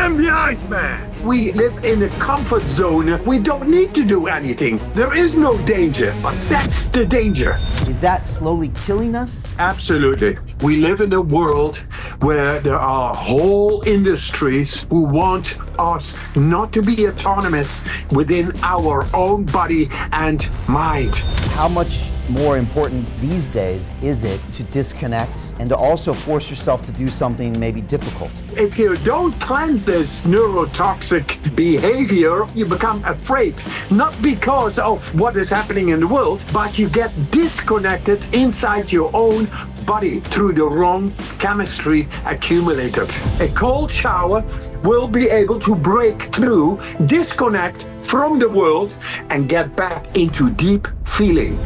am the Iceman. We live in a comfort zone. We don't need to do anything. There is no danger, but that's the danger. Is that slowly killing us? Absolutely. We live in a world where there are whole industries who want us not to be autonomous within our own body and mind. How much more important these days is it to disconnect and to also force yourself to do something maybe difficult? If you don't cleanse this neurotoxic behavior, you become afraid, not because of what is happening in the world, but you get disconnected inside your own body through the wrong chemistry accumulated. A cold shower will be able to break through, disconnect from the world, and get back into deep feeling.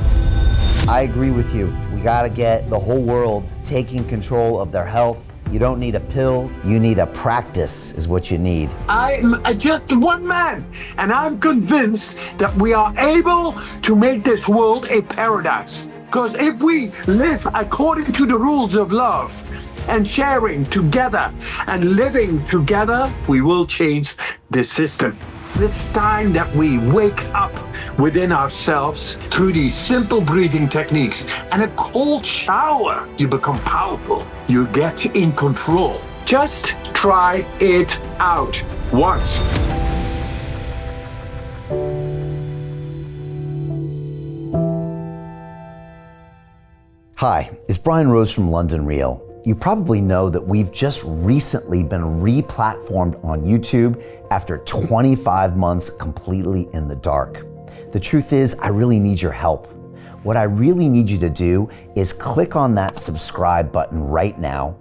I agree with you. We gotta get the whole world taking control of their health. You don't need a pill, you need a practice is what you need. I'm just one man, and I'm convinced that we are able to make this world a paradise. Because if we live according to the rules of love and sharing together and living together, we will change the system. It's time that we wake up within ourselves through these simple breathing techniques and a cold shower. You become powerful. You get in control. Just try it out once. Hi, it's Brian Rose from London Real. You probably know that we've just recently been re-platformed on YouTube after 25 months completely in the dark. The truth is, I really need your help. What I really need you to do is click on that subscribe button right now,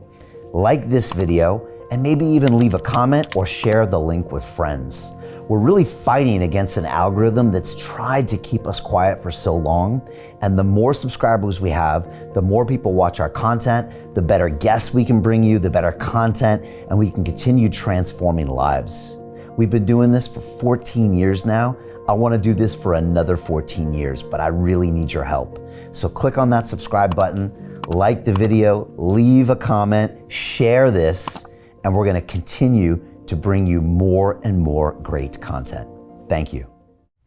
like this video, and maybe even leave a comment or share the link with friends. We're really fighting against an algorithm that's tried to keep us quiet for so long. And the more subscribers we have, the more people watch our content, the better guests we can bring you, the better content, and we can continue transforming lives. We've been doing this for 14 years now. I want to do this for another 14 years, but I really need your help. So click on that subscribe button, like the video, leave a comment, share this, and we're going to continue to bring you more and more great content. Thank you.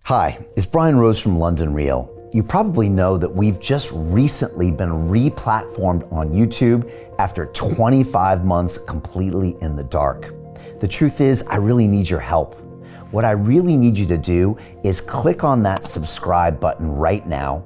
Hi, it's Brian Rose from London Real. You probably know that we've just recently been re-platformed on YouTube after 25 months completely in the dark. The truth is, I really need your help. What I really need you to do is click on that subscribe button right now,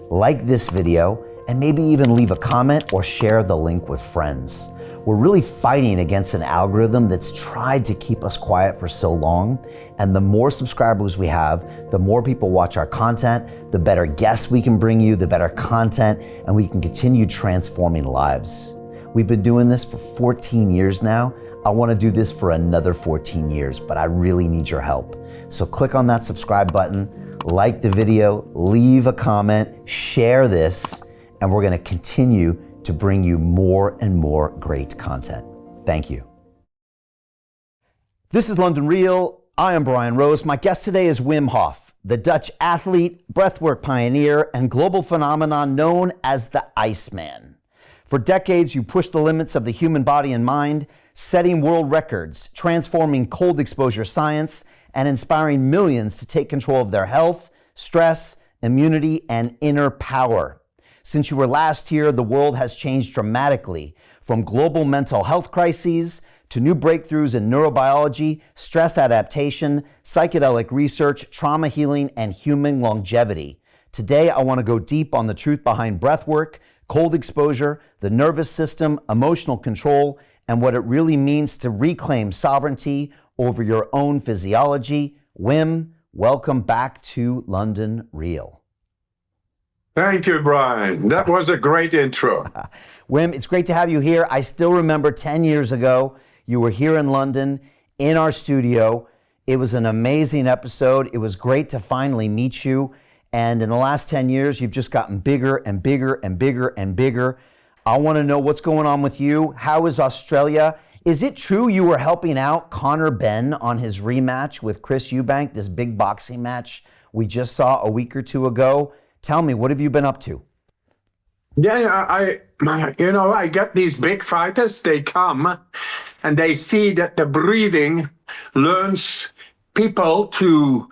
like this video, and maybe even leave a comment or share the link with friends. We're really fighting against an algorithm that's tried to keep us quiet for so long. And the more subscribers we have, the more people watch our content, the better guests we can bring you, the better content, and we can continue transforming lives. We've been doing this for 14 years now. I want to do this for another 14 years, but I really need your help. So click on that subscribe button, like the video, leave a comment, share this, and we're going to continue to bring you more and more great content. Thank you. This is London Real. I am Brian Rose. My guest today is Wim Hof, the Dutch athlete, breathwork pioneer, and global phenomenon known as the Iceman. For decades, you pushed the limits of the human body and mind, setting world records, transforming cold exposure science, and inspiring millions to take control of their health, stress, immunity, and inner power. Since you were last here, the world has changed dramatically, from global mental health crises to new breakthroughs in neurobiology, stress adaptation, psychedelic research, trauma healing, and human longevity. Today, I want to go deep on the truth behind breathwork, cold exposure, the nervous system, emotional control, and what it really means to reclaim sovereignty over your own physiology. Wim, welcome back to London Real. Thank you, Brian. That was a great intro. Wim, it's great to have you here. I still remember 10 years ago, you were here in London in our studio. It was an amazing episode. It was great to finally meet you. And in the last 10 years, you've just gotten bigger and bigger and bigger and bigger. I want to know what's going on with you. How is Australia? Is it true you were helping out Conor Benn on his rematch with Chris Eubank, this big boxing match we just saw a week or two ago? Tell me, what have you been up to? Yeah, I get these big fighters, they come and they see that the breathing learns people to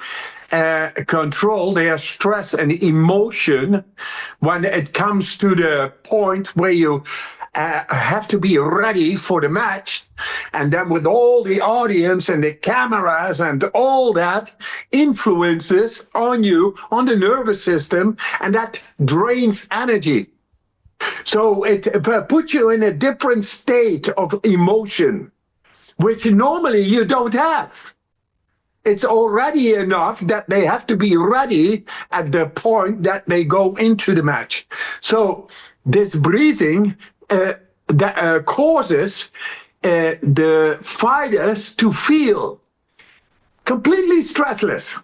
control their stress and emotion when it comes to the point where you have to be ready for the match. And then with all the audience and the cameras and all that influences on you, on the nervous system, and that drains energy. So it puts you in a different state of emotion, which normally you don't have. It's already enough that they have to be ready at the point that they go into the match. So this breathing that causes the fighters to feel completely stressless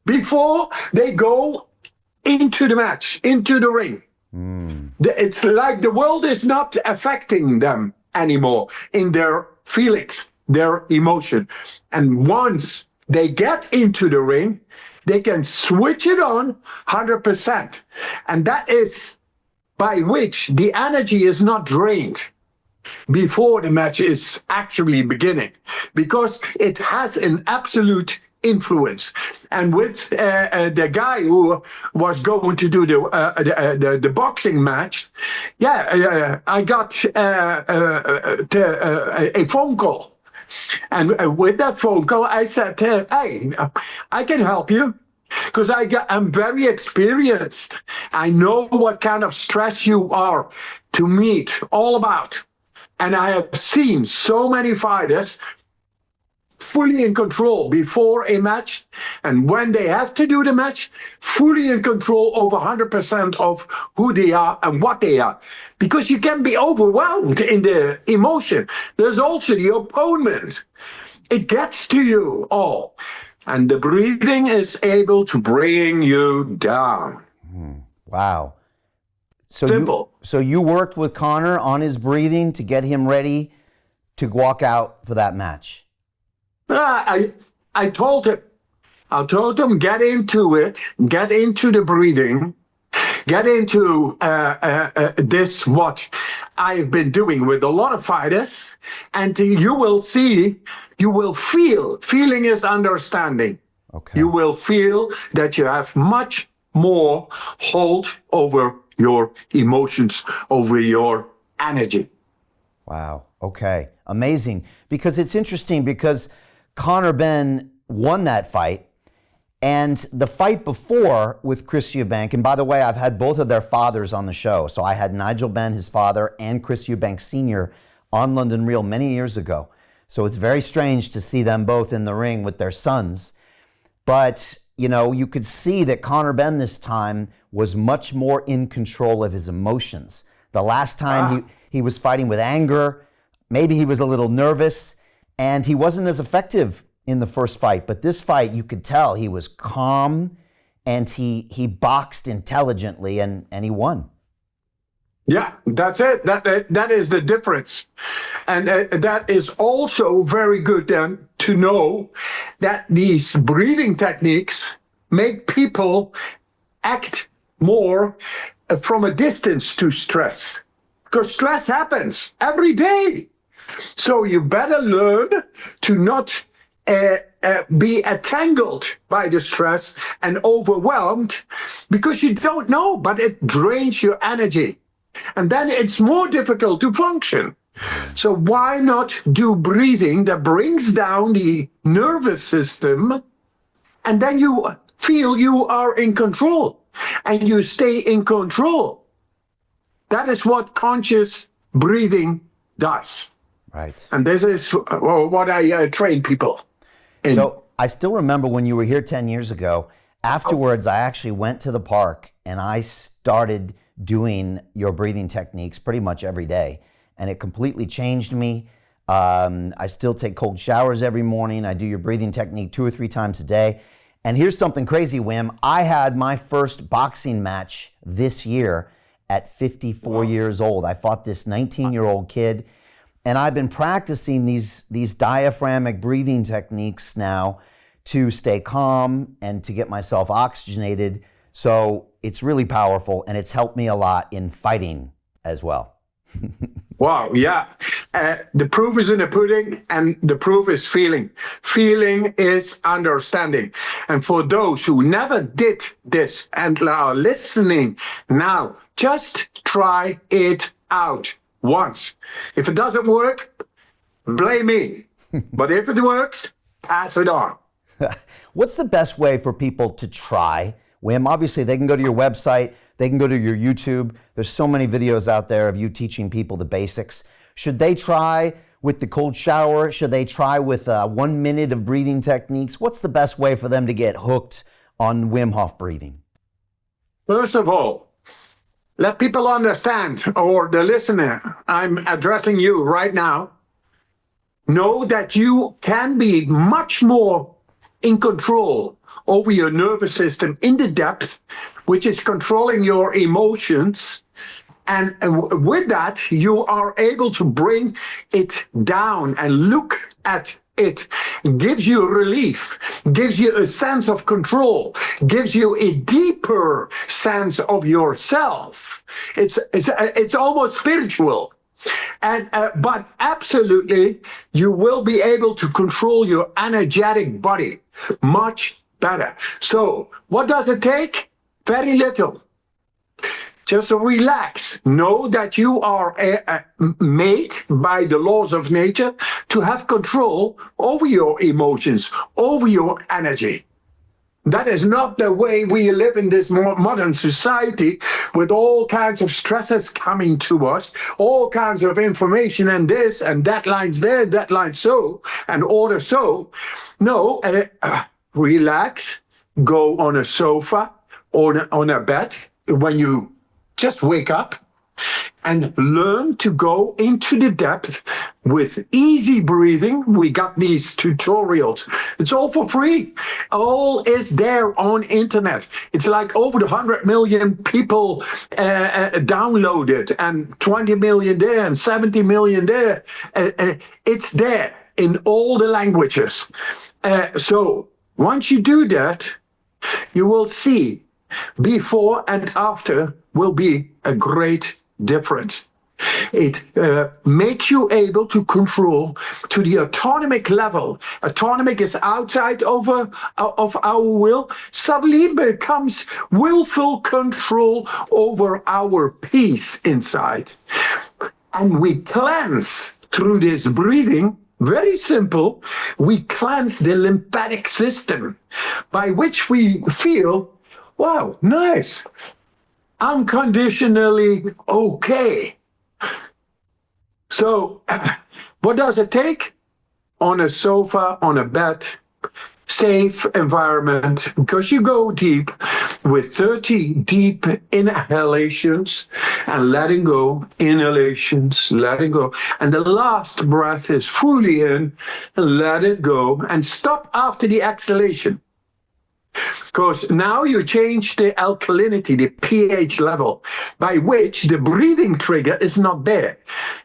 before they go into the match, into the ring. It's like the world is not affecting them anymore in their feelings, their emotion. And once they get into the ring, they can switch it on 100%. And that is by which the energy is not drained before the match is actually beginning, because it has an absolute influence. And with the guy who was going to do the boxing match, I got a phone call. And with that phone call, I said, hey, I can help you because I'm very experienced. I know what kind of stress you are to meet, all about. And I have seen so many fighters fully in control before a match, and when they have to do the match, fully in control over 100% of who they are and what they are. Because you can be overwhelmed in the emotion. There's also the opponent. It gets to you all. And the breathing is able to bring you down. Wow. Simple. So you worked with Connor on his breathing to get him ready to walk out for that match. I told him, get into it, get into the breathing, get into this, what I've been doing with a lot of fighters, and you will see, you will feel, feeling is understanding. Okay. You will feel that you have much more hold over your emotions, over your energy. Wow. Okay. Amazing. Because it's interesting because Conor Benn won that fight, and the fight before with Chris Eubank, and by the way, I've had both of their fathers on the show. So I had Nigel Benn, his father, and Chris Eubank Sr. on London Real many years ago. So it's very strange to see them both in the ring with their sons. But, you could see that Conor Benn this time was much more in control of his emotions. The last time he was fighting with anger, maybe he was a little nervous, and he wasn't as effective in the first fight. But this fight, you could tell he was calm, and he boxed intelligently, and he won. Yeah, that's it. That is the difference. And that is also very good then to know that these breathing techniques make people act more from a distance to stress. Because stress happens every day. So you better learn to not be entangled by the stress and overwhelmed, because you don't know, but it drains your energy. And then it's more difficult to function. So why not do breathing that brings down the nervous system, and then you feel you are in control and you stay in control. That is what conscious breathing does. Right. And this is what I train people in. So I still remember when you were here 10 years ago, afterwards I actually went to the park and I started doing your breathing techniques pretty much every day. And it completely changed me. I still take cold showers every morning. I do your breathing technique 2 or 3 times a day. And here's something crazy, Wim. I had my first boxing match this year at 54 years old. I fought this 19-year-old kid, and I've been practicing these diaphragmatic breathing techniques now to stay calm and to get myself oxygenated. So it's really powerful, and it's helped me a lot in fighting as well. Wow, yeah. The proof is in the pudding, and the proof is feeling. Feeling is understanding. And for those who never did this and are listening now, just try it out once. If it doesn't work, blame me. But if it works, pass it on. What's the best way for people to try? Wim, obviously they can go to your website, they can go to your YouTube. There's so many videos out there of you teaching people the basics. Should they try with the cold shower? Should they try with 1 minute of breathing techniques? What's the best way for them to get hooked on Wim Hof breathing? First of all, let people understand, or the listener, I'm addressing you right now, know that you can be much more in control over your nervous system in the depth, which is controlling your emotions. And with that, you are able to bring it down and look at it. Gives you relief, gives you a sense of control, gives you a deeper sense of yourself. It's almost spiritual. And but absolutely, you will be able to control your energetic body much better. So what does it take? Very little. Just relax. Know that you are made by the laws of nature to have control over your emotions, over your energy. That is not the way we live in this modern society, with all kinds of stresses coming to us, all kinds of information, and this and deadlines there, deadlines so, and order so. No, relax, go on a sofa or on a bed when you just wake up, and learn to go into the depth with easy breathing. We got these tutorials. It's all for free. All is there on internet. It's like over 100 million people downloaded, and 20 million there and 70 million there. It's there in all the languages. So once you do that, you will see before and after will be a great difference. It makes you able to control to the autonomic level. Autonomic is outside of our will. Suddenly becomes willful control over our peace inside. And we cleanse through this breathing. Very simple. We cleanse the lymphatic system, by which we feel, wow, nice, unconditionally okay. So what does it take? On a sofa, on a bed, safe environment, because you go deep with 30 deep inhalations and letting go, inhalations, letting go. And the last breath is fully in and let it go, and stop after the exhalation. Because now you change the alkalinity, the pH level, by which the breathing trigger is not there.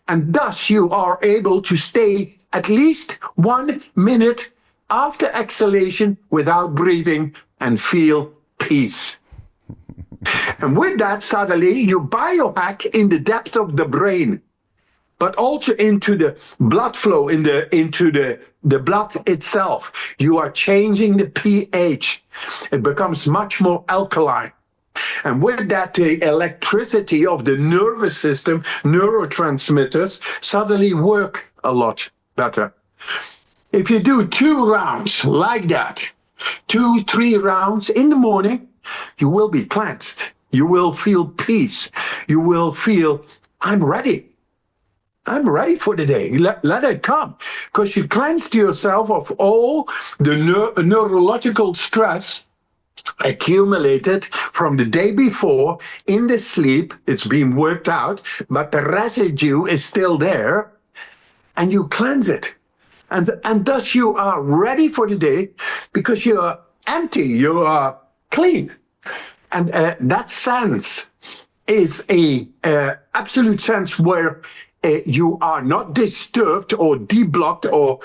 And thus you are able to stay at least 1 minute after exhalation without breathing and feel peace. And with that, suddenly you biohack in the depth of the brain, but also into the blood flow, into the blood itself. You are changing the pH. It becomes much more alkaline. And with that, the electricity of the nervous system, neurotransmitters, suddenly work a lot better. If you do 2 rounds like that, 2-3 rounds in the morning, you will be cleansed. You will feel peace. You will feel, I'm ready. I'm ready for the day. Let it come. Because you cleansed yourself of all the neurological stress accumulated from the day before in the sleep. It's been worked out, but the residue is still there, and you cleanse it. And thus you are ready for the day because you are empty, you are clean. And that sense is a absolute sense where you are not disturbed or deblocked or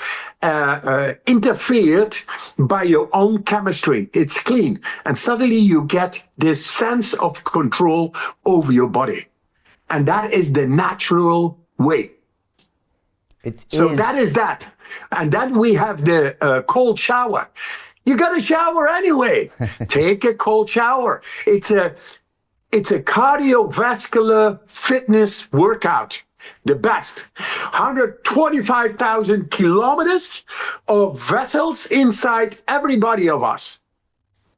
interfered by your own chemistry. It's clean. And suddenly you get this sense of control over your body. And that is the natural way. So that is that. And then we have the cold shower. You got to shower anyway. Take a cold shower. It's a cardiovascular fitness workout. The best. 125,000 kilometers of vessels inside every body of us.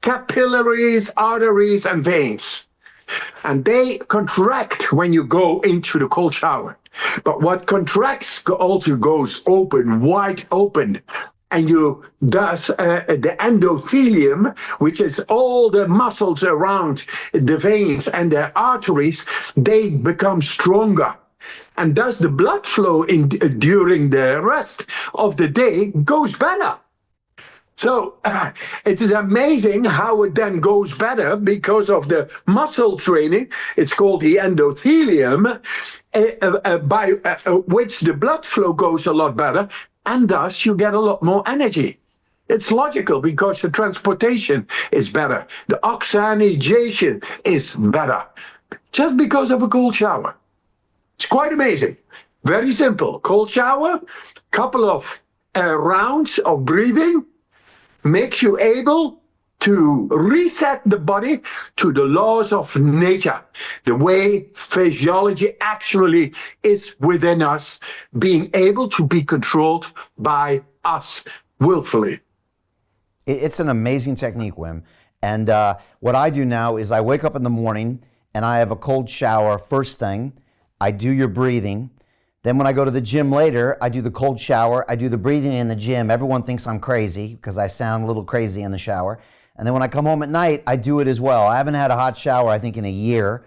Capillaries, arteries, and veins. And they contract when you go into the cold shower. But what contracts also goes open, wide open. And you thus the endothelium, which is all the muscles around the veins and the arteries, they become stronger. And thus the blood flow during the rest of the day goes better. So it is amazing how it then goes better because of the muscle training. It's called the endothelium, by which the blood flow goes a lot better, and thus you get a lot more energy. It's logical because the transportation is better. The oxygenation is better just because of a cold shower. It's quite amazing. Very simple. Cold shower, couple of rounds of breathing, makes you able to reset the body to the laws of nature, the way physiology actually is within us, being able to be controlled by us willfully. It's an amazing technique, Wim. And what I do now is I wake up in the morning and I have a cold shower first thing. I do your breathing. Then when I go to the gym later, I do the cold shower. I do the breathing in the gym. Everyone thinks I'm crazy because I sound a little crazy in the shower. And then when I come home at night, I do it as well. I haven't had a hot shower, I think, in a year.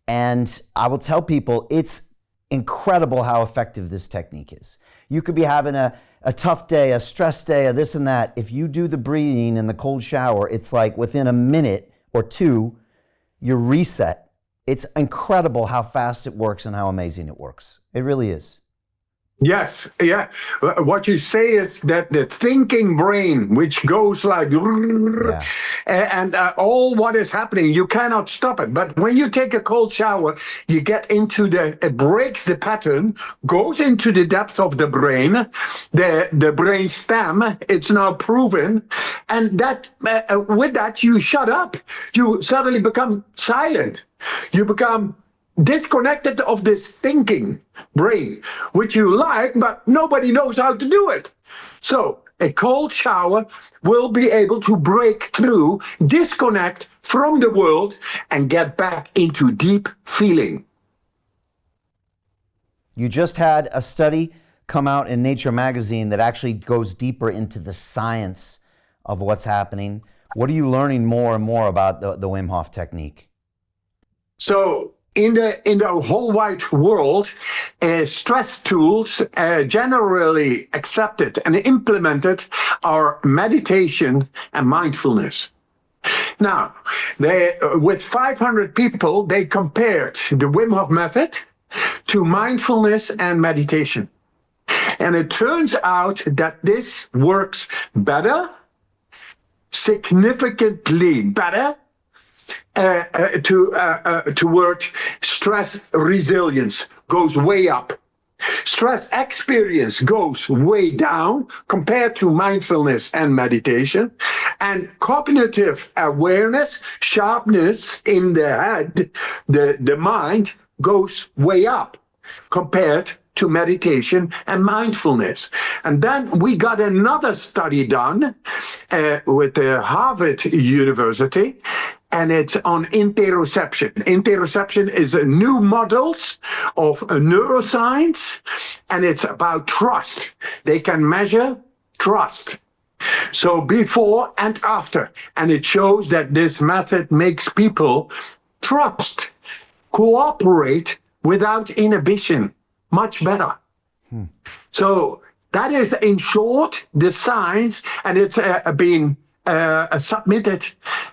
And I will tell people it's incredible how effective this technique is. You could be having a tough day, a stress day, a this and that. If you do the breathing in the cold shower, it's like within a minute or two, you're reset. It's incredible how fast it works and how amazing it works. It really is. Yes, yeah. What you say is that the thinking brain, which goes like, yeah, and all what is happening, you cannot stop it. But when you take a cold shower, you get into it breaks the pattern, goes into the depth of the brain, the brain stem. It's now proven, and that with that you shut up. You suddenly become silent. You become disconnected of this thinking brain, which you like, but nobody knows how to do it. So a cold shower will be able to break through, disconnect from the world, and get back into deep feeling. You just had a study come out in Nature magazine that actually goes deeper into the science of what's happening. What are you learning more and more about the Wim Hof technique? So in the whole wide world, stress tools generally accepted and implemented are meditation and mindfulness. Now, with 500 people, they compared the Wim Hof method to mindfulness and meditation. And it turns out that this works better, significantly better, toward stress resilience goes way up. Stress experience goes way down compared to mindfulness and meditation. And cognitive awareness, sharpness in the head, the mind, goes way up compared to meditation and mindfulness. And then we got another study done with the Harvard University, and it's on interoception. Interoception is a new models of neuroscience, and it's about trust. They can measure trust. So before and after, and it shows that this method makes people trust, cooperate without inhibition, much better. So that is, in short, the science, and it's been submitted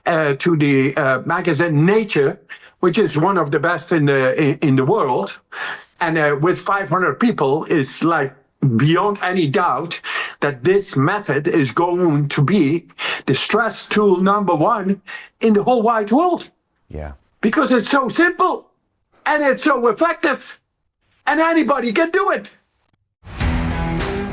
to the magazine Nature, which is one of the best in the world. And with 500 people, it's like beyond any doubt that this method is going to be the stress tool number one in the whole wide world. Yeah. Because it's so simple and it's so effective and anybody can do it.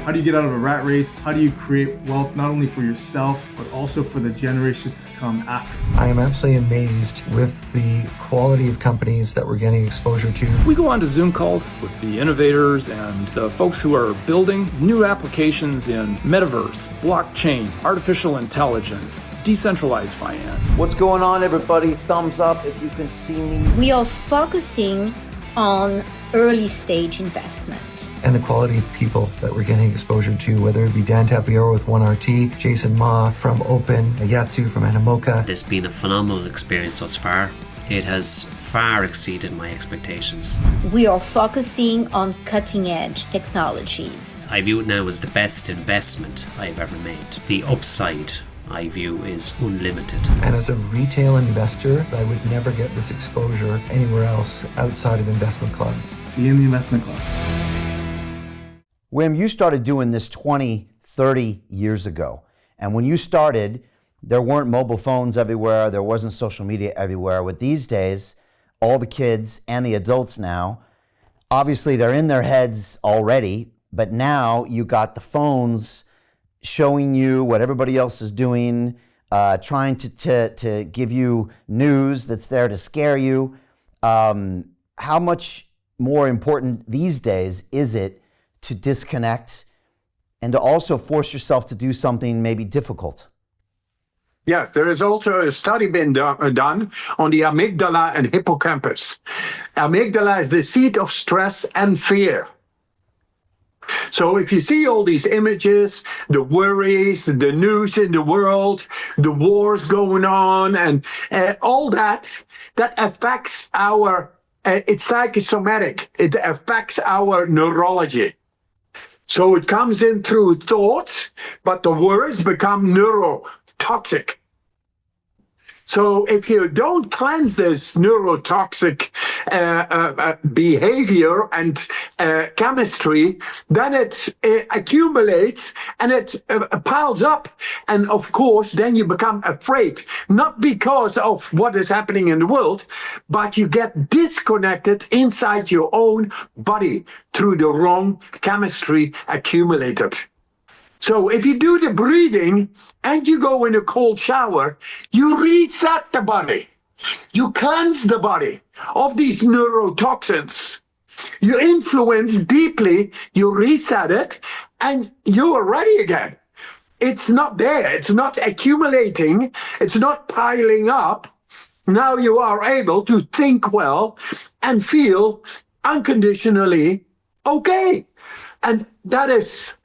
How do you get out of a rat race? How do you create wealth not only for yourself, but also for the generations to come after? I am absolutely amazed with the quality of companies that we're getting exposure to. We go on to Zoom calls with the innovators and the folks who are building new applications in metaverse, blockchain, artificial intelligence, decentralized finance. What's going on, everybody? Thumbs up if you can see me. We are focusing on early stage investment. And the quality of people that we're getting exposure to, whether it be Dan Tapiero with 1RT, Jason Ma from Open, Yatsu from Animoca. It's been a phenomenal experience thus far. It has far exceeded my expectations. We are focusing on cutting edge technologies. I view it now as the best investment I've ever made. The upside I view is unlimited. And as a retail investor, I would never get this exposure anywhere else outside of Investment Club. See you in the investment club. Wim, you started doing this 20, 30 years ago. And when you started, there weren't mobile phones everywhere. There wasn't social media everywhere. With these days, all the kids and the adults now, obviously they're in their heads already, but now you got the phones showing you what everybody else is doing, trying to give you news that's there to scare you. How much more important these days is it to disconnect and to also force yourself to do something maybe difficult? Yes, there is also a study been done on the amygdala and hippocampus. Amygdala is the seat of stress and fear. So if you see all these images, the worries, the news in the world, the wars going on, and all that affects our, it's psychosomatic. It affects our neurology. So it comes in through thoughts, but the words become neurotoxic. So if you don't cleanse this neurotoxic behavior and chemistry, then it accumulates and it piles up. And of course, then you become afraid, not because of what is happening in the world, but you get disconnected inside your own body through the wrong chemistry accumulated. So if you do the breathing and you go in a cold shower, you reset the body. You cleanse the body of these neurotoxins. You influence deeply, you reset it, and you are ready again. It's not there. It's not accumulating. It's not piling up. Now you are able to think well and feel unconditionally okay. And that is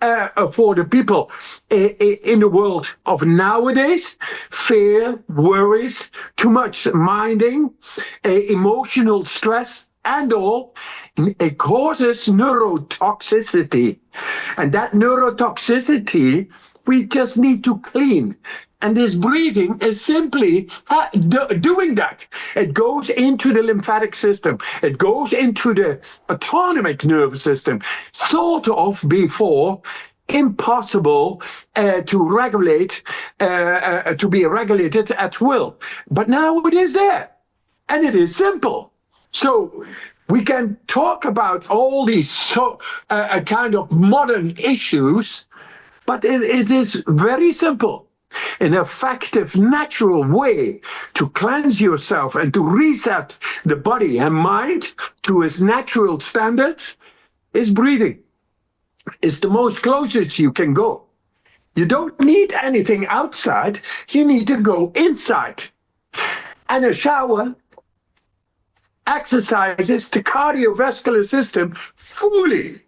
for the people in the world of nowadays, fear, worries, too much minding, emotional stress, and all. It causes neurotoxicity. And that neurotoxicity, we just need to clean. And this breathing is simply doing that. It goes into the lymphatic system. It goes into the autonomic nervous system. Thought of before, impossible to regulate, to be regulated at will. But now it is there. And it is simple. So we can talk about all these kind of modern issues, but it is very simple. An effective, natural way to cleanse yourself and to reset the body and mind to its natural standards is breathing. It's the most closest you can go. You don't need anything outside. You need to go inside. And a shower exercises the cardiovascular system fully.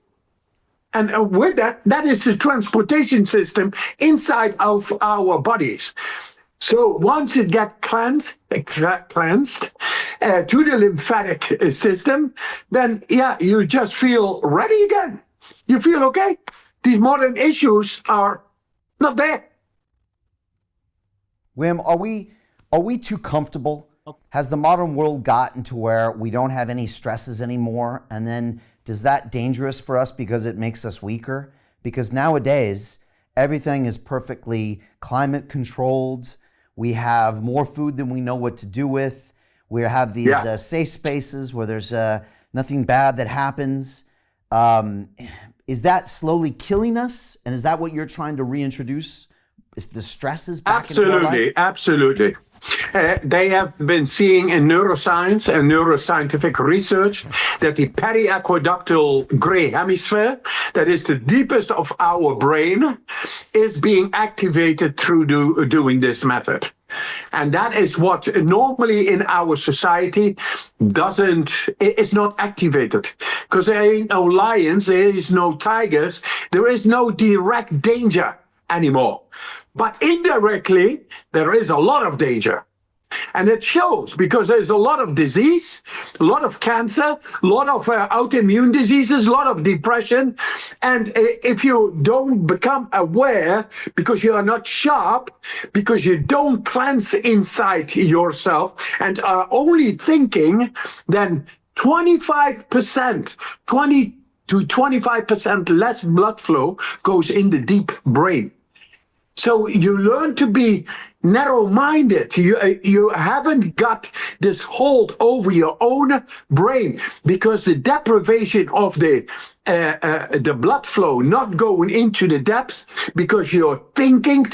And with that, that is the transportation system inside of our bodies. So once it gets cleansed to the lymphatic system, then you just feel ready again. You feel okay. These modern issues are not there. Wim, are we too comfortable? Has the modern world gotten to where we don't have any stresses anymore? And then Does that dangerous for us because it makes us weaker? Because nowadays, everything is perfectly climate controlled. We have more food than we know what to do with. We have these safe spaces where there's nothing bad that happens. Is that slowly killing us? And is that what you're trying to reintroduce? Is the stresses back into our life? Absolutely. They have been seeing in neuroscience and neuroscientific research that the periaqueductal gray hemisphere, that is the deepest of our brain, is being activated through doing this method. And that is what normally in our society it's not activated. Because there ain't no lions, there is no tigers, there is no direct danger anymore. But indirectly, there is a lot of danger. And it shows because there's a lot of disease, a lot of cancer, a lot of autoimmune diseases, a lot of depression. And if you don't become aware, because you are not sharp, because you don't cleanse inside yourself and are only thinking, then 25%, 20 to 25% less blood flow goes in the deep brain. So you learn to be narrow-minded. You haven't got this hold over your own brain because the deprivation of the blood flow not going into the depths because you're thinking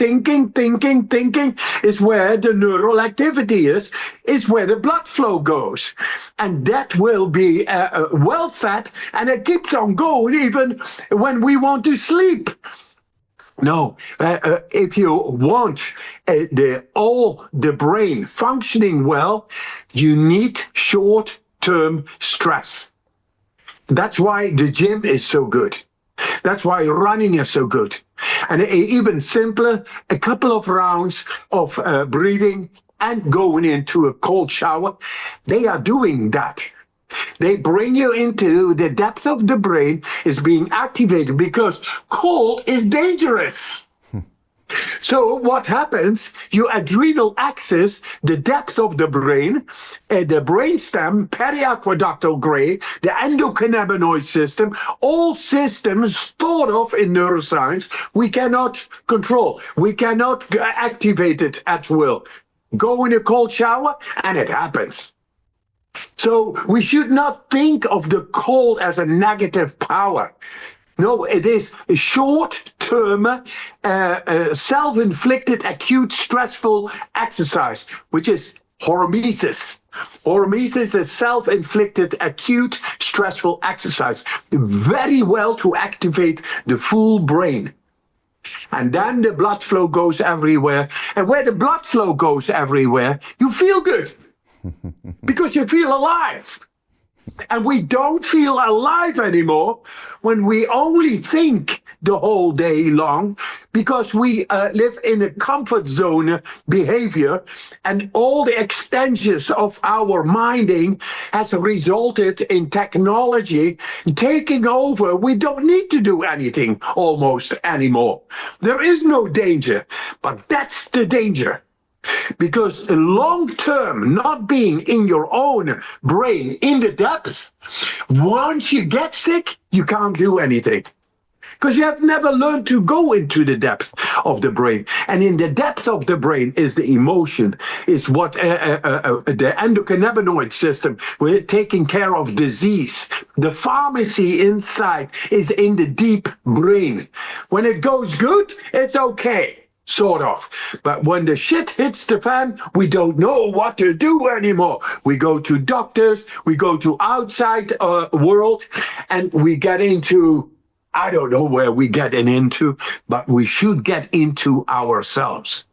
is where the neural activity is where the blood flow goes. And that will be well fed, and it keeps on going even when we want to sleep. No, if you want the brain functioning well, you need short-term stress. That's why the gym is so good. That's why running is so good. And even simpler, a couple of rounds of breathing and going into a cold shower, they are doing that. They bring you into the depth of the brain is being activated because cold is dangerous. So what happens? Your adrenal axis, the depth of the brain, the brainstem, periaqueductal gray, the endocannabinoid system, all systems thought of in neuroscience, we cannot control. We cannot activate it at will. Go in a cold shower and it happens. So we should not think of the cold as a negative power. No, it is a short-term, self-inflicted, acute, stressful exercise, which is hormesis. Hormesis is self-inflicted, acute, stressful exercise. Very well to activate the full brain. And then the blood flow goes everywhere. And where the blood flow goes everywhere, you feel good. Because you feel alive. And we don't feel alive anymore when we only think the whole day long because we live in a comfort zone behavior, and all the extensions of our minding has resulted in technology taking over. We don't need to do anything almost anymore. There is no danger, but that's the danger. Because long-term, not being in your own brain, in the depths, once you get sick, you can't do anything. Because you have never learned to go into the depth of the brain. And in the depth of the brain is the emotion, is what the endocannabinoid system, we're taking care of disease. The pharmacy inside is in the deep brain. When it goes good, it's okay. Sort of. But when the shit hits the fan, we don't know what to do anymore. We go to doctors, we go to outside world, and we get into, I don't know where we get into, but we should get into ourselves.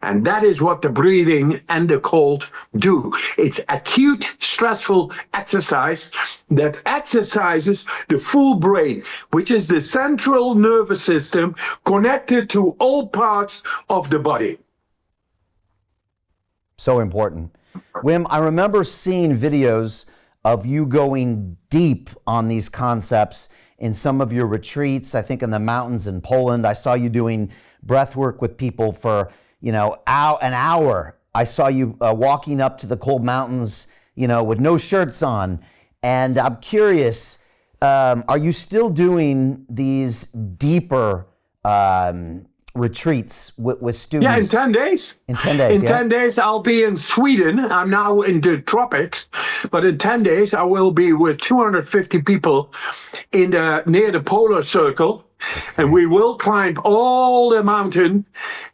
And that is what the breathing and the cold do. It's acute, stressful exercise that exercises the full brain, which is the central nervous system connected to all parts of the body. So important. Wim, I remember seeing videos of you going deep on these concepts in some of your retreats, I think in the mountains in Poland. I saw you doing breath work with people for an hour. I saw you walking up to the cold mountains, with no shirts on. And I'm curious, Are you still doing these deeper retreats with students? Yeah, in 10 days. In 10 days, In 10 days, I'll be in Sweden. I'm now in the tropics, but in 10 days, I will be with 250 people near the polar circle. And we will climb all the mountain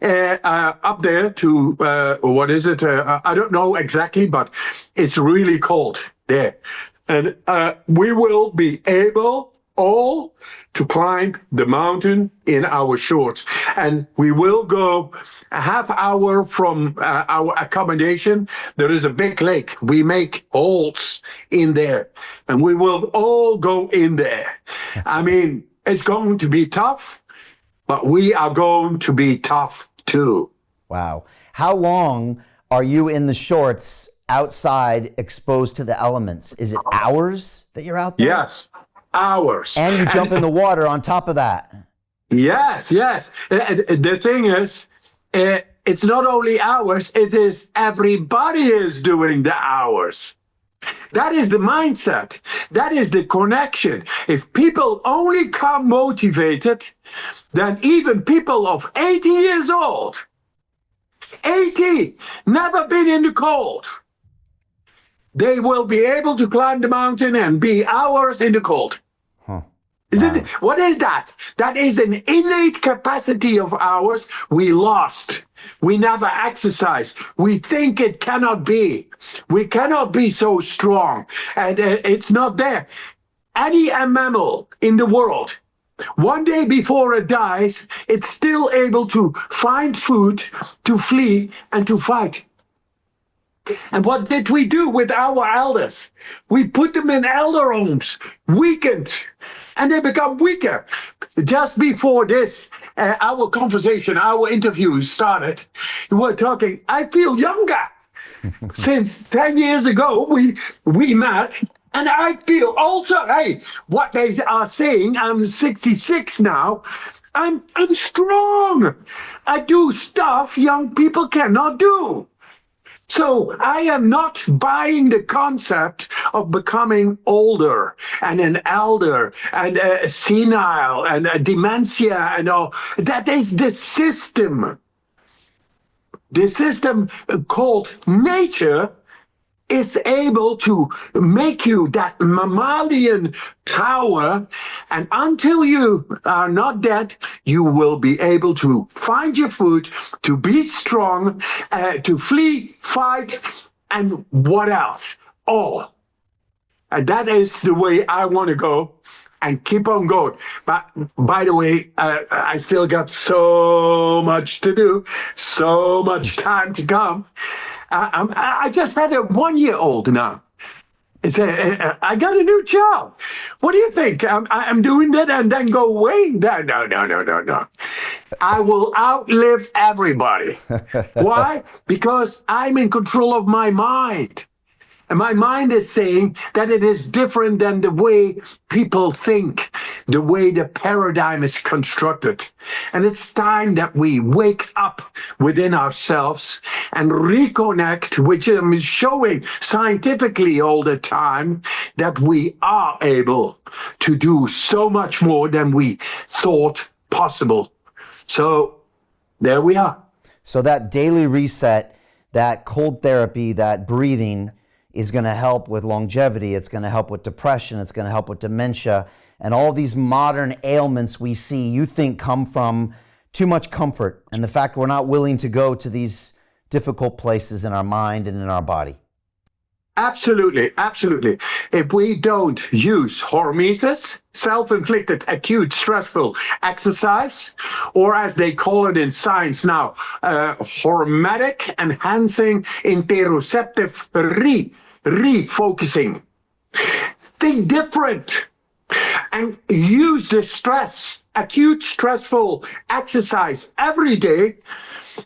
up there to, what is it? I don't know exactly, but it's really cold there. And we will be able all to climb the mountain in our shorts. And we will go a half hour from our accommodation. There is a big lake. We make holes in there, and we will all go in there. I mean, it's going to be tough, but we are going to be tough too. Wow. How long are you in the shorts outside exposed to the elements? Is it hours that you're out there? Yes, hours. And you jump in the water on top of that. Yes. The thing is, it's not only hours, it is everybody is doing the hours. That is the mindset. That is the connection. If people only come motivated, then even people of 80 years old, 80, never been in the cold, they will be able to climb the mountain and be hours in the cold. What is that? That is an innate capacity of ours we lost. We never exercise. We think it cannot be. We cannot be so strong. And it's not there. Any mammal in the world, one day before it dies, it's still able to find food, to flee, and to fight. And what did we do with our elders? We put them in elder homes, weakened, and they become weaker. Just before this, our conversation, our interview started, we were talking, I feel younger. Since 10 years ago, we met, and I feel also, hey, what they are saying, I'm 66 now, I'm strong. I do stuff young people cannot do. So I am not buying the concept of becoming older and an elder and senile and dementia and all. That is the system. The system called nature is able to make you that mammalian power, and until you are not dead, you will be able to find your food, to be strong, to flee, fight, and what else? All. And that is the way I want to go and keep on going. But by the way, I still got so much to do, so much time to come. I just had a 1-year-old now. I got a new job. What do you think? I'm doing that and then go away? No. I will outlive everybody. Why? Because I'm in control of my mind. And my mind is saying that it is different than the way people think, the way the paradigm is constructed. And it's time that we wake up within ourselves and reconnect, which is showing scientifically all the time that we are able to do so much more than we thought possible. So there we are. So that daily reset, that cold therapy, that breathing is going to help with longevity. It's going to help with depression. It's going to help with dementia. And all these modern ailments we see, you think come from too much comfort and the fact we're not willing to go to these difficult places in our mind and in our body. Absolutely. If we don't use hormesis, self-inflicted acute stressful exercise, or as they call it in science now, hormetic enhancing interoceptive refocusing. Think different and use the acute stressful exercise every day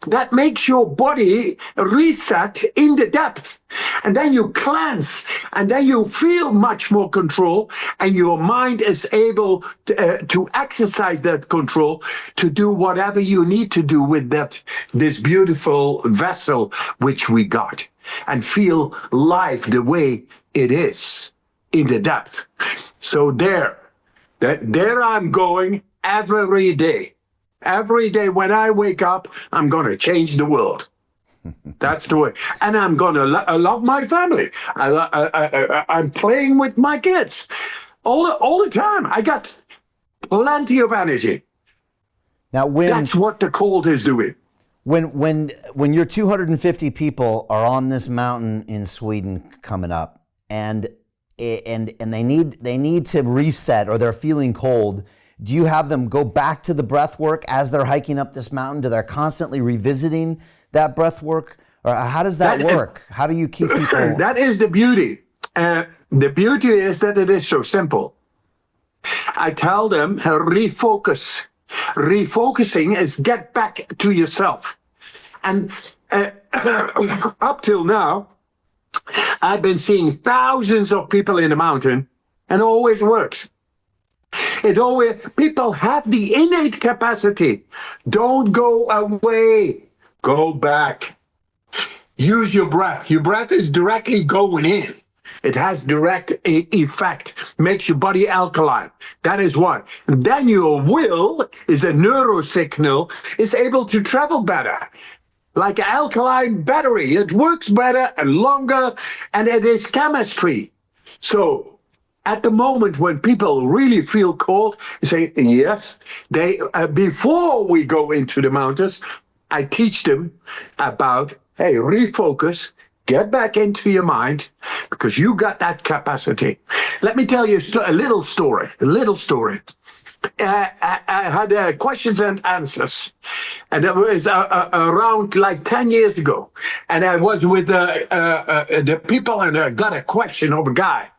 that makes your body reset in the depth. And then you cleanse, and then you feel much more control, and your mind is able to exercise that control to do whatever you need to do with this beautiful vessel which we got, and feel life the way it is. in the depth. So there I'm going every day. Every day when I wake up, I'm going to change the world. That's the way. And I'm going to love my family. I'm playing with my kids all the time. I got plenty of energy. Now, That's what the cold is doing. When your 250 people are on this mountain in Sweden coming up, and they need to reset, or they're feeling cold, do you have them go back to the breath work as they're hiking up this mountain? Do they constantly revisiting that breath work? Or how does that work? How do you keep people? That is the beauty. The beauty is that it is so simple. I tell them, refocus. Refocusing is get back to yourself. And up till now, I've been seeing thousands of people in the mountain, and it always works. People have the innate capacity. Don't go away. Go back. Use your breath. Your breath is directly going in. It has direct effect. Makes your body alkaline. That is one. And then your will is a neurosignal, is able to travel better. Like an alkaline battery. It works better and longer, and it is chemistry. So at the moment when people really feel cold, you say, yes, before we go into the mountains, I teach them about, hey, refocus, get back into your mind, because you got that capacity. Let me tell you a little story. I had questions and answers, and it was around like 10 years ago. And I was with the people, and I got a question of a guy.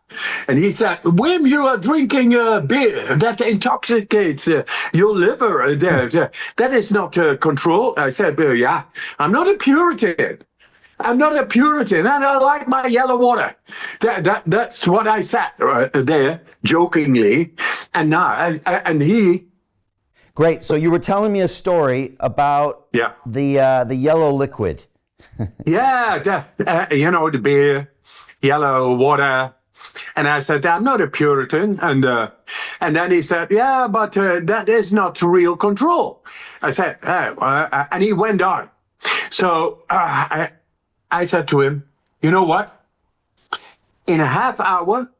And he said, Wim, you are drinking beer that intoxicates your liver. That is not control. I said, yeah, I'm not a Puritan. And I like my yellow water. That's what I said there, jokingly. And now, and he... Great. So you were telling me a story about the yellow liquid. Yeah, the beer, yellow water. And I said, I'm not a Puritan. And then he said, yeah, but that is not real control. I said, and he went on. So I said to him, you know what? In a half hour,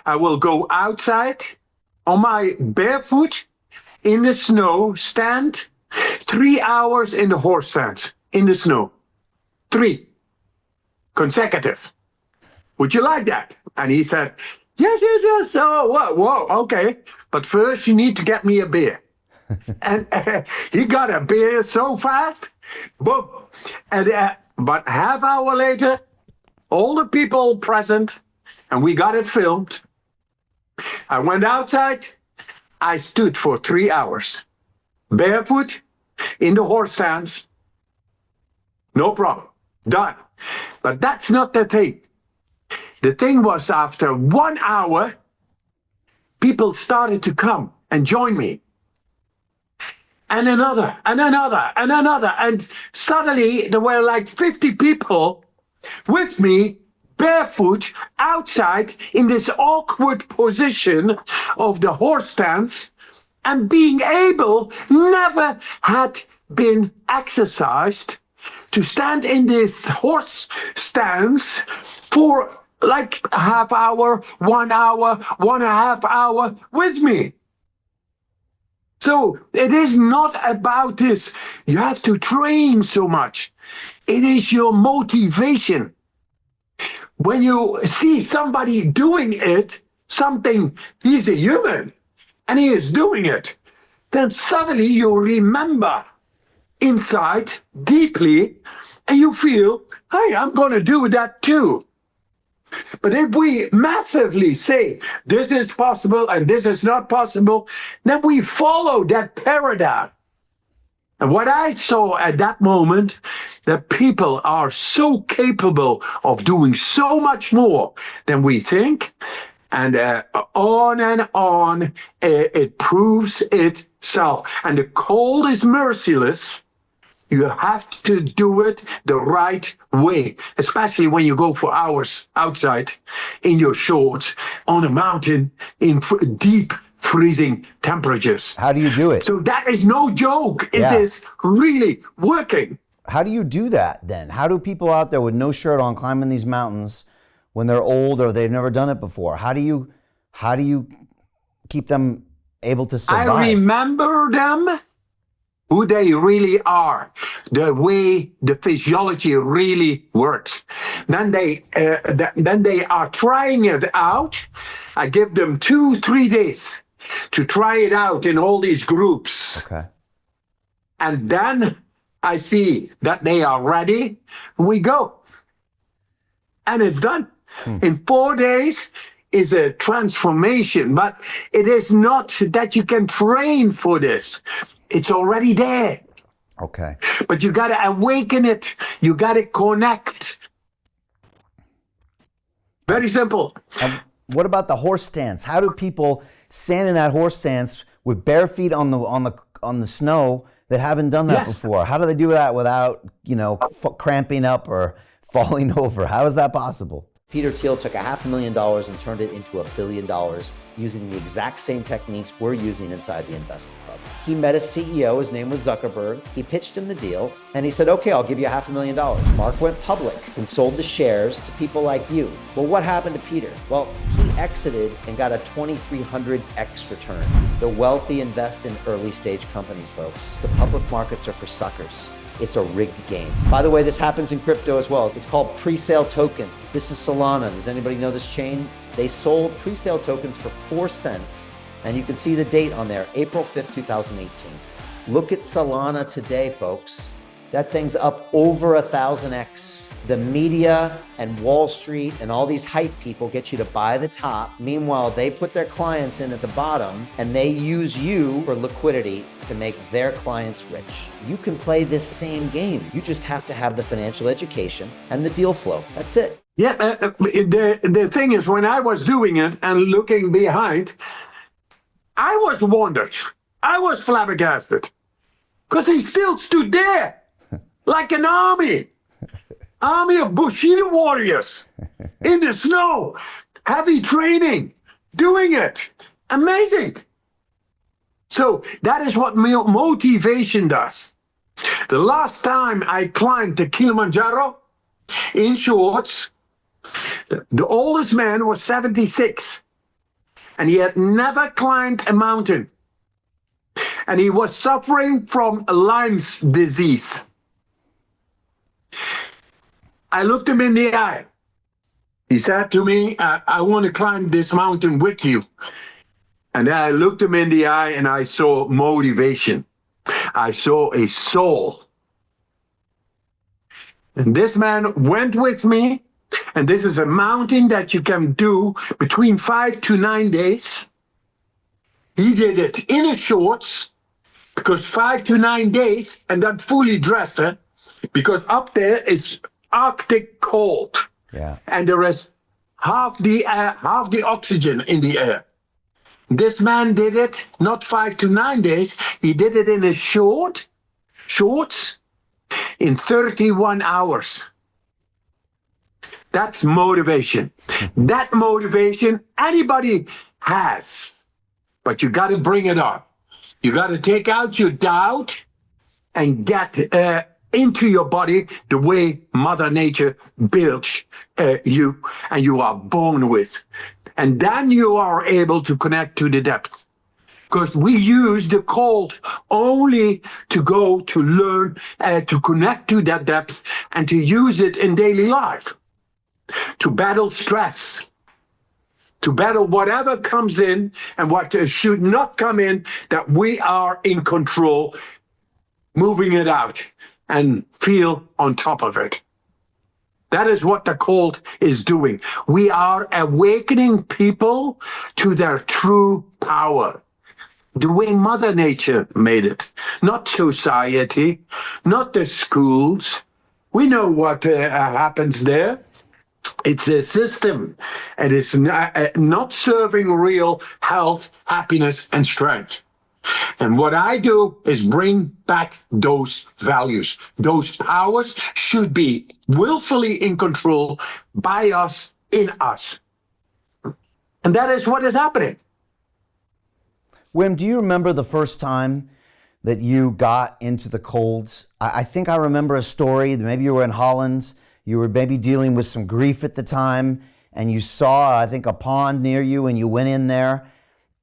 I will go outside on my barefoot in the snow, stand 3 hours in the horse stance in the snow. 3 consecutive. Would you like that? And he said, yes. Oh, whoa, okay. But first you need to get me a beer. And he got a beer so fast. Boom. And but half hour later, all the people present, and we got it filmed. I went outside. I stood for 3 hours, barefoot, in the horse stance. No problem. Done. But that's not the thing. The thing was, after 1 hour, people started to come and join me. And another. And suddenly there were like 50 people with me, barefoot, outside in this awkward position of the horse stance, and being able, never had been exercised, to stand in this horse stance for like a half hour, 1 hour, 1.5 hours with me. So it is not about this. You have to train so much. It is your motivation. When you see somebody doing it, he's a human, and he is doing it, then suddenly you remember inside deeply, and you feel, hey, I'm going to do that too. But if we massively say this is possible and this is not possible, then we follow that paradigm. And what I saw at that moment, that people are so capable of doing so much more than we think, and on, it proves itself. And the cold is merciless, You have to do it the right way, especially when you go for hours outside in your shorts on a mountain in deep freezing temperatures. How do you do it? So that is no joke. It Yeah. is really working. How do you do that then? How do people out there with no shirt on climbing these mountains when they're old or they've never done it before? How do you keep them able to survive? I remember them, who they really are, the way the physiology really works. Then they are trying it out. I give them 2-3 days to try it out in all these groups. Okay. And then I see that they are ready. We go. And it's done. In 4 days is a transformation, but it is not that you can train for this. It's already there. Okay. But you got to awaken it. You got to connect. Very simple. What about the horse stance? How do people stand in that horse stance with bare feet on the snow that haven't done that Yes. before? How do they do that without, cramping up or falling over? How is that possible? Peter Thiel took $500,000 and turned it into $1 billion using the exact same techniques we're using inside the investment club. He met a CEO, his name was Zuckerberg. He pitched him the deal and he said, okay, I'll give you $500,000. Mark went public and sold the shares to people like you. Well, what happened to Peter? Well, he exited and got a 2,300x return. The wealthy invest in early stage companies, folks. The public markets are for suckers. It's a rigged game. By the way, this happens in crypto as well. It's called pre-sale tokens. This is Solana. Does anybody know this chain? They sold pre-sale tokens for 4 cents. And you can see the date on there, April 5th, 2018. Look at Solana today, folks. That thing's up over 1,000x. The media and Wall Street and all these hype people get you to buy the top. Meanwhile, they put their clients in at the bottom and they use you for liquidity to make their clients rich. You can play this same game. You just have to have the financial education and the deal flow. That's it. Yeah, the thing is, when I was doing it and looking behind, I was wondered. I was flabbergasted. Because he still stood there like an army. Army of Bushido warriors in the snow, heavy training, doing it. Amazing. So that is what motivation does. The last time I climbed the Kilimanjaro in shorts, the oldest man was 76 and he had never climbed a mountain. And he was suffering from Lyme's disease. I looked him in the eye. He said to me, I want to climb this mountain with you. And I looked him in the eye and I saw motivation. I saw a soul. And this man went with me. And this is a mountain that you can do between 5 to 9 days. He did it in his shorts because 5 to 9 days and then fully dressed, because up there is Arctic cold. Yeah. And there is half the oxygen in the air. This man did it not 5 to 9 days. He did it in his shorts in 31 hours. That's motivation. That motivation anybody has, but you got to bring it up. You got to take out your doubt and get into your body the way Mother Nature built you and you are born with. And then you are able to connect to the depth. Because we use the cold only to go to learn, to connect to that depth and to use it in daily life. To battle stress. To battle whatever comes in and what should not come in, that we are in control, moving it out and feel on top of it. That is what the cold is doing. We are awakening people to their true power. The way Mother Nature made it. Not society, not the schools. We know what happens there. It's a system. It is not serving real health, happiness, and strength. And what I do is bring back those values. Those powers should be willfully in control by us, in us. And that is what is happening. Wim, do you remember the first time that you got into the colds? I think I remember a story. Maybe you were in Holland. You were maybe dealing with some grief at the time, and you saw, I think, a pond near you, and you went in there,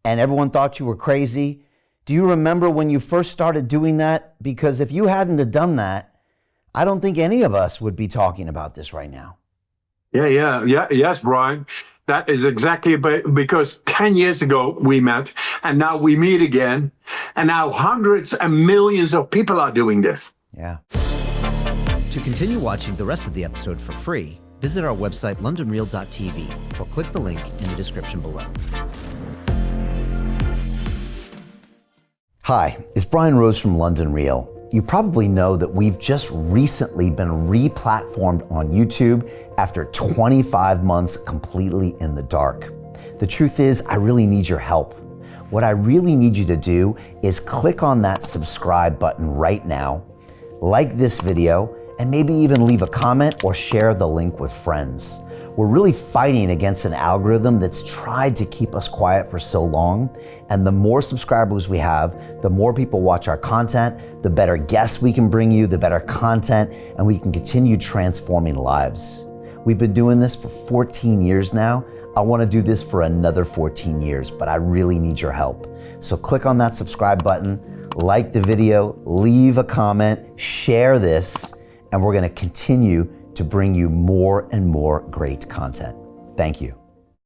and everyone thought you were crazy. Do you remember when you first started doing that? Because if you hadn't have done that, I don't think any of us would be talking about this right now. Yes, Brian. That is exactly because 10 years ago we met, and now we meet again, and now hundreds and millions of people are doing this. Yeah. To continue watching the rest of the episode for free, visit our website londonreal.tv or click the link in the description below. Hi, it's Brian Rose from London Real. You probably know that we've just recently been re-platformed on YouTube after 25 months completely in the dark. The truth is, I really need your help. What I really need you to do is click on that subscribe button right now, like this video, and maybe even leave a comment or share the link with friends. We're really fighting against an algorithm that's tried to keep us quiet for so long. And the more subscribers we have, the more people watch our content, the better guests we can bring you, the better content, and we can continue transforming lives. We've been doing this for 14 years now. I want to do this for another 14 years, but I really need your help. So click on that subscribe button, like the video, leave a comment, share this, and we're going to continue to bring you more and more great content. Thank you.